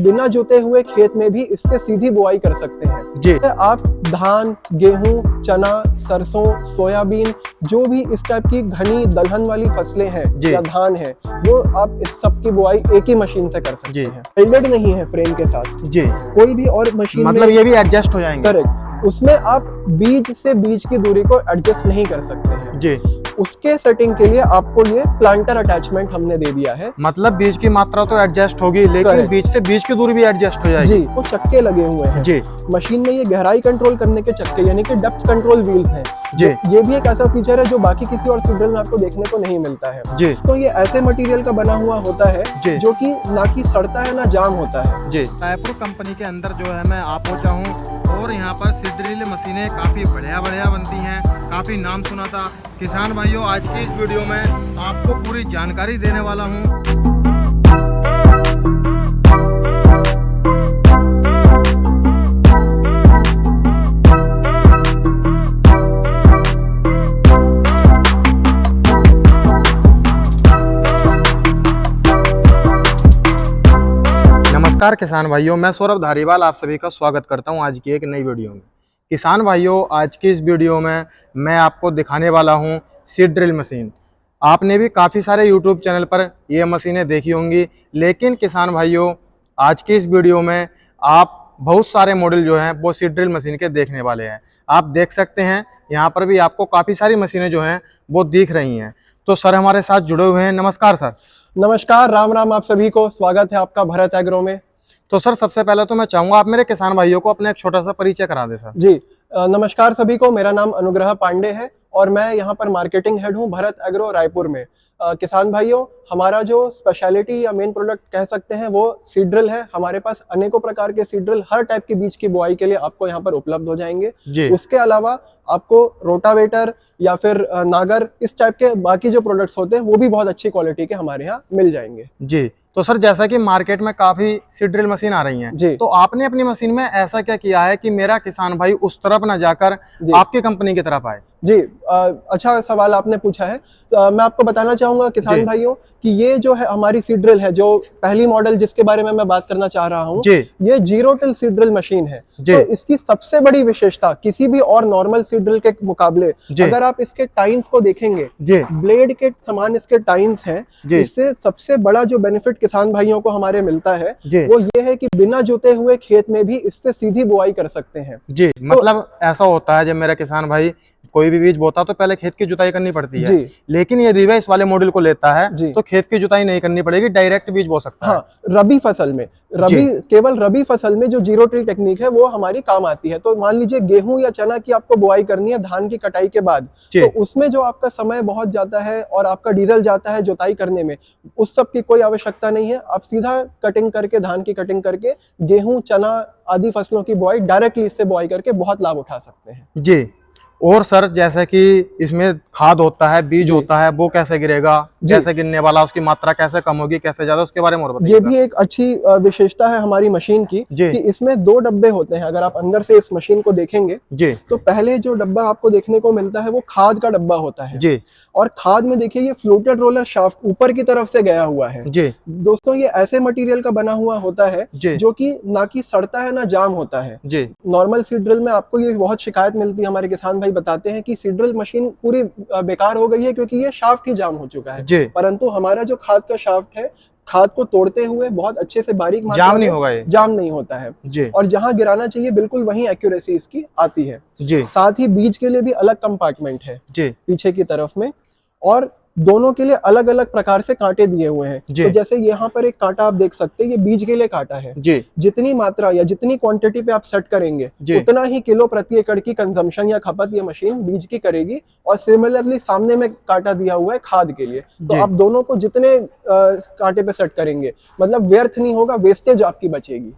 बिना जोते हुए खेत में भी इससे सीधी बुआई कर सकते हैं जी। आप धान, गेहूं, चना, सरसों, सोयाबीन, जो भी इस टाइप की घनी दलहन वाली फसलें हैं या धान है, वो आप इस सब की बुआई एक ही मशीन से कर सकते हैं। वेल्डेड नहीं है फ्रेम के साथ जी, कोई भी और मशीन मतलब ये भी एडजस्ट हो जाएंगे। करेक्ट, उसमें आप बीज से बीज की दूरी को एडजस्ट नहीं कर सकते हैं जी। उसके सेटिंग के लिए आपको ये प्लांटर अटैचमेंट हमने दे दिया है। मतलब बीज की मात्रा तो एडजस्ट होगी, लेकिन बीज से बीज की दूरी भी एडजस्ट हो जाएगी जी। वो चक्के लगे हुए हैं जी मशीन में, ये गहराई कंट्रोल करने के चक्के यानी कि डेप्थ कंट्रोल व्हील्स हैं जी। ये भी एक ऐसा फीचर है जो बाकी किसी और सीडर में आपको देखने को नहीं मिलता है जी। तो ये ऐसे मटेरियल का बना हुआ होता है जी, जो कि ना कि सड़ता है ना जाम होता है जी। रायपुर कंपनी के अंदर जो है मैं आ पहुंचा हूँ और यहाँ पर सीड ड्रिल मशीनें काफ़ी बढ़िया बनती हैं, काफ़ी नाम सुना था। किसान भाइयों, आज की इस वीडियो में आपको पूरी जानकारी देने वाला हूँ। नमस्कार किसान भाइयों, मैं सौरभ धारीवाल आप सभी का स्वागत करता हूं आज की एक नई वीडियो में। किसान भाइयों, आज की इस वीडियो में मैं आपको दिखाने वाला हूं सीड ड्रिल मशीन। आपने भी काफ़ी सारे यूट्यूब चैनल पर ये मशीनें देखी होंगी, लेकिन किसान भाइयों, आज की इस वीडियो में आप बहुत सारे मॉडल जो हैं वो सीड ड्रिल मशीन के देखने वाले हैं। आप देख सकते हैं यहाँ पर भी आपको काफ़ी सारी मशीनें जो हैं वो दिख रही हैं। तो सर हमारे साथ जुड़े हुए हैं। नमस्कार सर। नमस्कार, राम राम आप सभी को। स्वागत है आपका भरत एग्रो में। तो सर सबसे पहले तो मैं चाहूंगा आप मेरे किसान भाइयों को अपना एक छोटा सा परिचय करा दें सर। जी, नमस्कार सभी को। मेरा नाम अनुग्रह पांडे है और मैं यहाँ पर मार्केटिंग हेड हूँ भरत एग्रो रायपुर में। किसान भाइयों, हमारा जो स्पेशलिटी या मेन प्रोडक्ट कह सकते हैं वो सीड ड्रिल है। हमारे पास अनेकों प्रकार के सीड ड्रिल हर टाइप के बीज की बुआई के लिए आपको यहाँ पर उपलब्ध हो जाएंगे जी। उसके अलावा आपको रोटावेटर या फिर नागर, इस टाइप के बाकी जो प्रोडक्ट्स होते हैं वो भी बहुत अच्छी क्वालिटी के हमारे यहाँ मिल जाएंगे जी। तो सर जैसा कि मार्केट में काफी सीड ड्रिल मशीन आ रही हैं जी, तो आपने अपनी मशीन में ऐसा क्या किया है कि मेरा किसान भाई उस तरफ न जाकर आपकी कंपनी की तरफ आए? जी, अच्छा सवाल आपने पूछा है। मैं आपको बताना चाहूंगा किसान भाइयों कि ये जो है हमारी सीड ड्रिल है, जो पहली मॉडल जिसके बारे में मैं बात करना चाह रहा हूँ, ये zero till seed drill machine है। तो इसकी सबसे बड़ी विशेषता किसी भी और नॉर्मल सीड ड्रिल के मुकाबले, अगर आप इसके टाइन्स को देखेंगे, ब्लेड के समान इसके टाइन्स हैं। इससे सबसे बड़ा जो बेनिफिट किसान भाइयों को हमारे मिलता है वो ये है कि बिना जोते हुए खेत में भी इससे सीधी बुआई कर सकते हैं जी। मतलब ऐसा होता है जब मेरा किसान भाई कोई भी बीज बोता तो पहले खेत की जुताई करनी पड़ती है, लेकिन यदि वह इस वाले मॉडल को लेता है तो खेत की जुताई नहीं करनी पड़ेगी, डायरेक्ट बीज बो सकता है। रबी फसल में, केवल रबी फसल में जो जीरो टिल टेक्निक है वो हमारी काम आती है। तो मान लीजिए गेहूं या चना की आपको बुआई करनी है धान की कटाई के बाद, तो उसमें जो आपका समय बहुत जाता है और आपका डीजल जाता है जुताई करने में, उस सब की कोई आवश्यकता नहीं है। आप सीधा कटिंग करके, धान की कटिंग करके गेहूं, चना आदि फसलों की बुआई डायरेक्टली इससे बुआई करके बहुत लाभ उठा सकते हैं जी। और सर जैसे कि इसमें खाद होता है, बीज होता है, वो कैसे गिरेगा, कैसे गिरने वाला, उसकी मात्रा कैसे कम होगी, कैसे ज्यादा, उसके बारे में और बताइए। ये भी एक अच्छी विशेषता है हमारी मशीन की कि इसमें 2 डब्बे होते हैं। अगर आप अंदर से इस मशीन को देखेंगे तो पहले जो डब्बा आपको देखने को मिलता है वो खाद का डब्बा होता है और खाद में देखिए ये फ्लोटेड रोलर शाफ्ट ऊपर की तरफ से गया हुआ है दोस्तों। ये ऐसे मटेरियल का बना हुआ होता है जो कि ना कि सड़ता है ना जाम होता है। नॉर्मल सीड ड्रिल में आपको ये बहुत शिकायत मिलती है, हमारे किसान भाई बताते हैं कि सीड ड्रिल मशीन पूरी बेकार हो गई है क्योंकि ये शाफ्ट ही जाम हो चुका है। परंतु हमारा जो खाद का शाफ्ट है, खाद को तोड़ते हुए बहुत अच्छे से बारीक जाम नहीं होगा, जाम नहीं होता है और जहां गिराना चाहिए बिल्कुल वहीं एक्यूरेसी इसकी आती है। साथ ही बीज के लिए भी अलग कंपार्टमेंट है पीछे की तरफ में, और दोनों के लिए अलग अलग प्रकार से कांटे दिए हुए हैं। तो जैसे यहाँ पर एक कांटा आप देख सकते हैं, ये बीज के लिए कांटा है। जितनी मात्रा या जितनी क्वांटिटी पे आप सेट करेंगे उतना ही किलो प्रति एकड़ की कंजम्पशन या खपत ये मशीन बीज की करेगी। और सिमिलरली सामने में कांटा दिया हुआ है खाद के लिए। तो आप दोनों को जितने कांटे पे सेट करेंगे मतलब व्यर्थ नहीं होगा, वेस्टेज आपकी बचेगी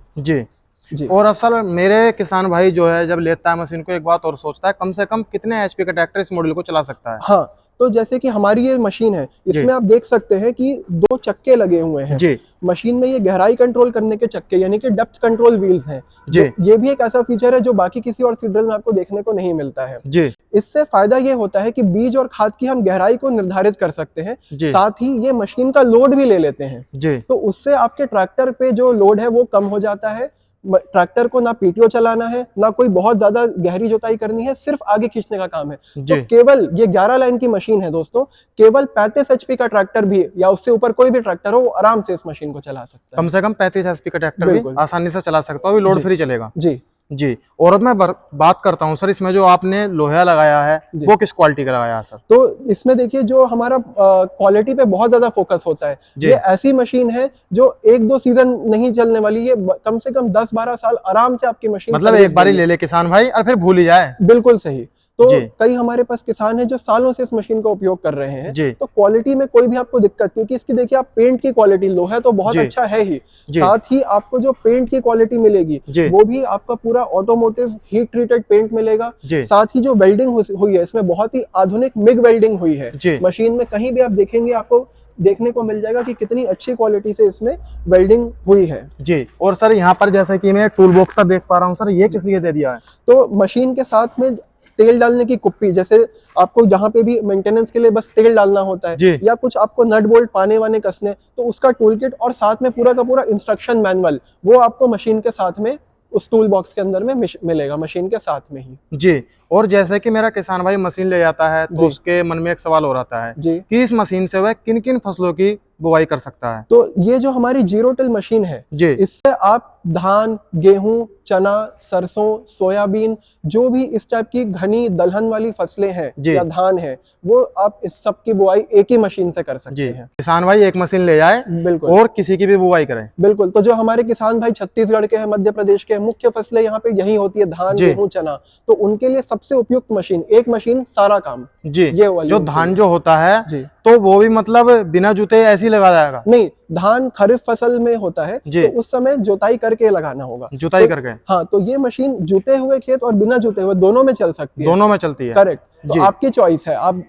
जी। और असल मेरे किसान भाई जो है जब लेता है मशीन को, एक बात और सोचता है कम से कम कितने एचपी का ट्रैक्टर इस मॉडल को चला सकता है। हाँ, तो जैसे कि हमारी ये मशीन है, इसमें आप देख सकते हैं कि 2 चक्के लगे हुए हैं जी। मशीन में ये गहराई कंट्रोल करने के चक्के यानी कि डेप्थ कंट्रोल व्हील्स हैं जी। ये भी एक ऐसा फीचर है जो बाकी किसी और सीड ड्रिल में आपको देखने को नहीं मिलता है जी। इससे फायदा ये होता है कि बीज और खाद की हम गहराई को निर्धारित कर सकते हैं, साथ ही ये मशीन का लोड भी ले लेते हैं जी। तो उससे आपके ट्रैक्टर पे जो लोड है वो कम हो जाता है। ट्रैक्टर को ना पीटीओ चलाना है, ना कोई बहुत ज्यादा गहरी जुताई करनी है, सिर्फ आगे खींचने का काम है। तो केवल ये 11 लाइन की मशीन है दोस्तों, केवल 35 एचपी का ट्रैक्टर भी या उससे ऊपर कोई भी ट्रैक्टर हो वो आराम से इस मशीन को चला सकता है। कम से कम 35 एचपी का ट्रैक्टर भी आसानी से चला सकता है, लोड फ्री चलेगा जी जी। और अब मैं बात करता हूँ सर, इसमें जो आपने लोहा लगाया है वो किस क्वालिटी का लगाया है सर? तो इसमें देखिए जो हमारा क्वालिटी पे बहुत ज्यादा फोकस होता है। ये ऐसी मशीन है जो 1-2 सीजन नहीं चलने वाली, ये कम से कम 10-12 साल आराम से आपकी मशीन मतलब एक बार ही ले ले किसान भाई और फिर भूल ही जाए। बिल्कुल सही। तो कई हमारे पास किसान हैं जो सालों से इस मशीन का उपयोग कर रहे हैं, तो क्वालिटी में कोई भी आपको दिक्कत, क्योंकि इसकी देखिए आप पेंट की क्वालिटी, लोहा तो बहुत अच्छा है ही, साथ ही आपको जो पेंट की क्वालिटी मिलेगी वो भी आपका पूरा ऑटोमोटिव हीट ट्रीटेड पेंट मिलेगा। साथ ही जो वेल्डिंग हुई है इसमें बहुत ही आधुनिक मिग वेल्डिंग हुई है मशीन में, कहीं भी आप देखेंगे आपको देखने को मिल जाएगा कि कितनी अच्छी क्वालिटी से इसमें वेल्डिंग हुई है जी। और सर यहाँ पर जैसे कि मैं टूल बॉक्स का देख पा रहा हूँ सर, ये किस लिए दे दिया है? तो मशीन के साथ में तेल डालने की कुप्पी, जैसे आपको जहाँ पे भी मेंटेनेंस के लिए बस तेल डालना होता है या कुछ आपको नट बोल्ट पाने वाने कसने, तो उसका टूल किट और साथ में पूरा का पूरा इंस्ट्रक्शन मैनुअल वो आपको मशीन के साथ में उस टूल बॉक्स के अंदर में मिलेगा, मशीन के साथ में ही जी। और जैसे कि मेरा किसान भाई मशीन ले जाता है तो उसके मन में एक सवाल हो रहता है जी कि इस मशीन से वह किन किन फसलों की बुवाई कर सकता है? तो ये जो हमारी जीरो टिल मशीन है जी, इससे आप धान, गेहूं, चना, सरसों, सोयाबीन, जो भी इस टाइप की घनी दलहन वाली फसलें हैं या धान है, वो आप इस सब की बुआई एक ही मशीन से कर सकते हैं। किसान भाई एक मशीन ले जाए बिल्कुल और किसी की भी बुआई करें। बिल्कुल। तो जो हमारे किसान भाई छत्तीसगढ़ के हैं, मध्य प्रदेश के, मुख्य फसलें यहाँ पे यही होती है, धान, गेहूं, चना, तो उनके लिए सबसे उपयुक्त मशीन, एक मशीन सारा काम जी। ये वाली जो धान जो होता है जी, तो वो भी मतलब बिना जुते ऐसे ही लगा जाएगा? नहीं, धान खरीफ फसल में होता है तो उस समय जुताई करके लगाना होगा, जुताई करके। हाँ, तो ये मशीन जुते हुए खेत और बिना जुते हुए दोनों में चल सकती है। दोनों में चलती है, करेक्ट। तो आपकी चॉइस है, आप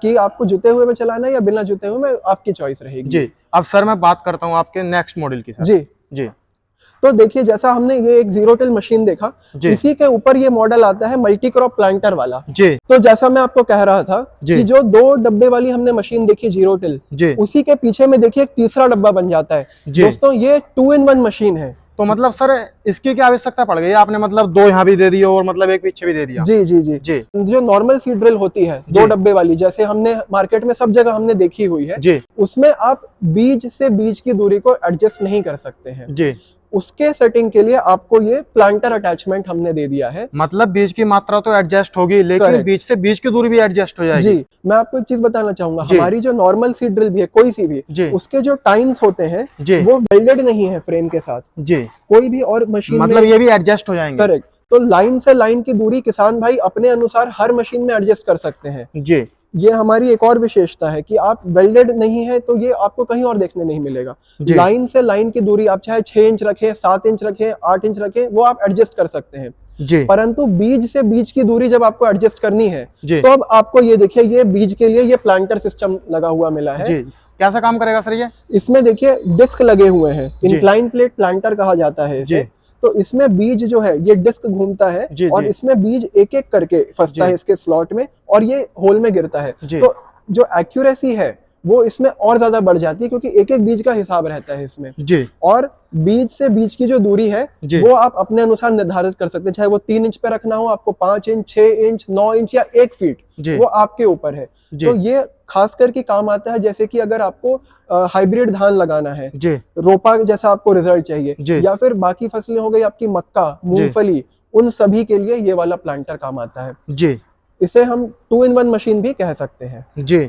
कि आपको जुते हुए में चलाना है या बिना जुते हुए में, आपकी चॉइस रहेगी जी। अब सर मैं बात करता हूँ आपके नेक्स्ट मॉडल की सर। जी जी। तो देखिए जैसा हमने ये एक जीरो टिल मशीन देखा, इसी के ऊपर ये मॉडल आता है मल्टी क्रॉप प्लांटर वाला जी। तो जैसा मैं आपको कह रहा था कि जो 2 डब्बे वाली हमने मशीन देखी जीरो टिल, उसी के पीछे में देखिए एक तीसरा डब्बा बन जाता है दोस्तों, ये 2-in-1 मशीन है। तो मतलब सर इसकी क्या आवश्यकता पड़ गई? आपने मतलब 2 यहाँ भी दे दिए और मतलब एक पीछे भी दे दिया। जी जी जी जी। जो नॉर्मल सीड ड्रिल होती है 2 डब्बे वाली, जैसे हमने मार्केट में सब जगह हमने देखी हुई है जी, उसमें आप बीज से बीज की दूरी को एडजस्ट नहीं कर सकते हैं जी। उसके सेटिंग के लिए आपको ये प्लांटर अटैचमेंट हमने दे दिया है। मतलब बीज की मात्रा तो एडजस्ट होगी, लेकिन बीज से बीज की दूरी भी एडजस्ट हो जाएगी जी। मैं आपको एक चीज बताना चाहूंगा, हमारी जो नॉर्मल सीड ड्रिल भी है कोई सी भी, उसके जो टाइम्स होते हैं वो वेल्डेड नहीं है फ्रेम के साथ जी, कोई भी और मशीन मतलब ये भी एडजस्ट हो जाएंगे। करेक्ट। तो लाइन से लाइन की दूरी किसान भाई अपने अनुसार हर मशीन में एडजस्ट कर सकते हैं जी। ये हमारी एक और विशेषता है कि आप वेल्डेड नहीं है तो ये आपको कहीं और देखने नहीं मिलेगा। लाइन से लाइन की दूरी आप चाहे 6 इंच रखें, 7 इंच रखें, 8 इंच रखें, वो आप एडजस्ट कर सकते हैं जी। परंतु बीज से बीज की दूरी जब आपको एडजस्ट करनी है तो अब आपको ये देखिए, ये बीज के लिए ये प्लांटर सिस्टम लगा हुआ मिला है जी। कैसा काम करेगा सर ये? इसमें देखिए डिस्क लगे हुए हैं, इंक्लाइन प्लेट प्लांटर कहा जाता है इसे। तो इसमें बीज जो है ये डिस्क घूमता है और इसमें बीज एक एक करके फंसता है इसके स्लॉट में और ये होल में गिरता है। तो जो एक्यूरेसी है वो इसमें और ज्यादा बढ़ जाती है क्योंकि एक एक बीज का हिसाब रहता है इसमें जी। और बीज से बीज की जो दूरी है वो आप अपने अनुसार निर्धारित कर सकते हैं, चाहे वो 3 इंच पे रखना हो आपको, 5 इंच, 6 इंच, 9 इंच या 1 फीट, वो आपके ऊपर है। तो ये खास करके काम आता है जैसे कि अगर आपको हाइब्रिड धान लगाना है, रोपा जैसा आपको रिजल्ट चाहिए, या फिर बाकी फसलें हो गई आपकी मक्का, मूंगफली, उन सभी के लिए ये वाला प्लांटर काम आता है जी। इसे हम 2-in-1 मशीन भी कह सकते हैं जी।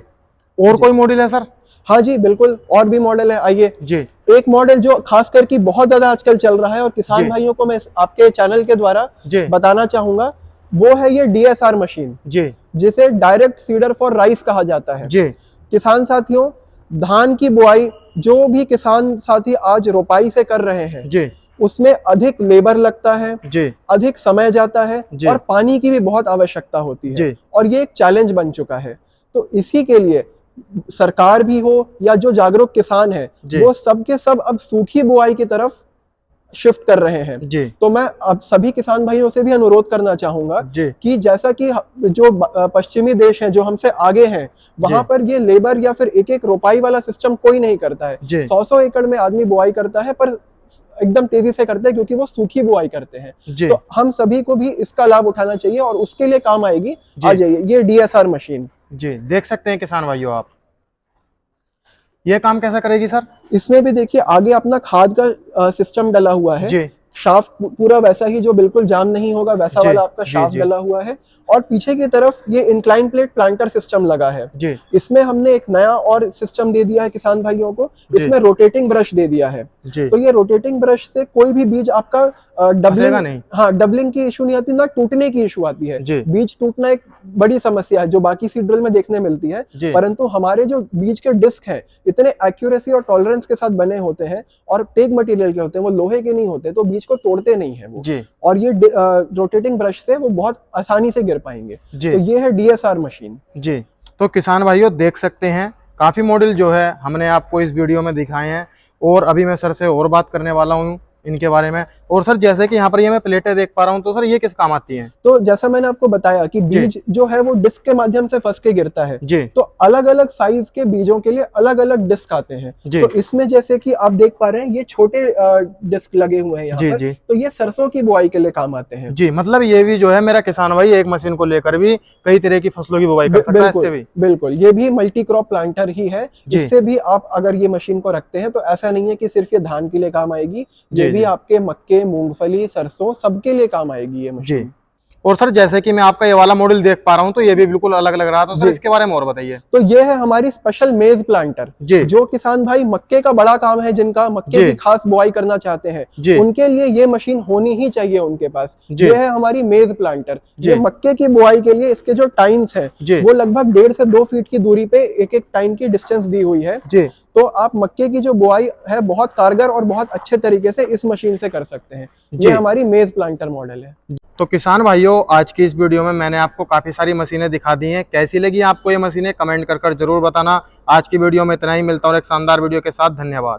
और कोई मॉडल है सर? हाँ जी बिल्कुल, और भी मॉडल है, आइए जी। एक मॉडल जो खास करके बहुत ज्यादा आजकल चल रहा है और किसान भाइयों को मैं आपके चैनल के द्वारा बताना चाहूंगा, वो है ये DSR मशीन जी, जिसे डायरेक्ट सीडर फॉर राइस कहा जाता है जी। किसान साथियों, धान की बुआई जो भी किसान साथी आज रोपाई से कर रहे हैं जी, उसमें अधिक लेबर लगता है जी, अधिक समय जाता है और पानी की भी बहुत आवश्यकता होती है और ये एक चैलेंज बन चुका है। तो इसी के लिए सरकार भी हो या जो जागरूक किसान है वो सब के सब अब सूखी बुआई की तरफ शिफ्ट कर रहे हैं जी। तो मैं अब सभी किसान भाइयों से भी अनुरोध करना चाहूंगा कि जैसा कि जो पश्चिमी देश हैं जो हमसे आगे हैं वहां पर ये लेबर या फिर एक एक रोपाई वाला सिस्टम कोई नहीं करता है। 100-100 एकड़ में आदमी बुआई करता है पर एकदम तेजी से करते हैं क्योंकि वो सूखी बुआई करते हैं। तो हम सभी को भी इसका लाभ उठाना चाहिए और उसके लिए काम आएगी। आ जाइए, ये DSR मशीन जी देख सकते हैं किसान भाइयों आप, ये काम कैसा करेगी सर? इसमें भी देखिए आगे अपना खाद का सिस्टम डला हुआ है जी। शाफ्ट पूरा वैसा ही जो बिल्कुल जाम नहीं होगा वैसा वाला आपका शाफ्ट डला हुआ है और पीछे की तरफ ये इंक्लाइन प्लेट प्लांटर सिस्टम लगा है जी। इसमें हमने एक नया और सिस्टम दे दिया है किसान भाइयों को, इसमें रोटेटिंग ब्रश दे दिया है जी। तो ये रोटेटिंग ब्रश से कोई भी बीज आपका डबलिंग नहीं, हाँ डबलिंग की इशू नहीं आती, ना टूटने की इशू आती है। बीज टूटना एक बड़ी समस्या है जो बाकी सीड ड्रिल में देखने मिलती है, परंतु हमारे जो बीज के डिस्क हैं इतने एक्यूरेसी और टॉलरेंस के साथ बने होते हैं और टेक मटेरियल के होते हैं, वो लोहे के नहीं होते, तो बीज को तोड़ते नहीं है वो जी। और ये रोटेटिंग ब्रश से वो बहुत आसानी से गिर पाएंगे जी। तो ये है DSR मशीन जी। तो किसान भाइयों देख सकते हैं काफी मॉडल जो है हमने आपको इस वीडियो में दिखाए हैं और अभी मैं सर से और बात करने वाला हूँ इनके बारे में। और सर जैसे कि यहाँ पर ये मैं प्लेटें देख पा रहा हूँ, तो सर ये किस काम आती हैं? तो जैसा मैंने आपको बताया कि बीज जो है वो डिस्क के माध्यम से फंस के गिरता है जी। तो अलग अलग साइज के बीजों के लिए अलग अलग डिस्क आते हैं जी। तो इसमें जैसे कि आप देख पा रहे हैं ये छोटे डिस्क लगे हुए हैं यहाँ पर जी। तो ये सरसों की बुआई के लिए काम आते हैं जी। मतलब ये भी जो है मेरा किसान भाई एक मशीन को लेकर भी कई तरह की फसलों की बुआई कर सकता है इससे भी। बिल्कुल, ये भी मल्टी क्रॉप प्लांटर ही है, इससे भी आप अगर ये मशीन को रखते हैं तो ऐसा नहीं है कि सिर्फ ये धान के लिए काम आएगी, ये भी आपके मक्के, मूंगफली, सरसों सबके लिए काम आएगी ये मशीन। और सर जैसे कि मैं आपका ये वाला मॉडल देख पा रहा हूँ तो ये भी बिल्कुल अलग लग रहा था, तो सर इसके बारे में और बताइए। तो ये है हमारी स्पेशल मेज प्लांटर जी। जो किसान भाई मक्के का बड़ा काम है, जिनका मक्के की खास बुआई करना चाहते हैं, उनके लिए ये मशीन होनी ही चाहिए उनके पास। ये है हमारी मेज प्लांटर। ये मक्के की बुआई के लिए इसके जो टाइम्स है वो लगभग 1.5 से 2 फीट की दूरी पे एक एक टाइम की डिस्टेंस दी हुई है जी। तो आप मक्के की जो बुआई है बहुत कारगर और बहुत अच्छे तरीके से इस मशीन से कर सकते हैं। ये हमारी मेज प्लांटर मॉडल है। तो किसान भाइयों आज की इस वीडियो में मैंने आपको काफी सारी मशीनें दिखा दी हैं, कैसी लगी आपको ये मशीनें कमेंट कर जरूर बताना। आज की वीडियो में इतना ही, मिलता हूं एक शानदार वीडियो के साथ। धन्यवाद।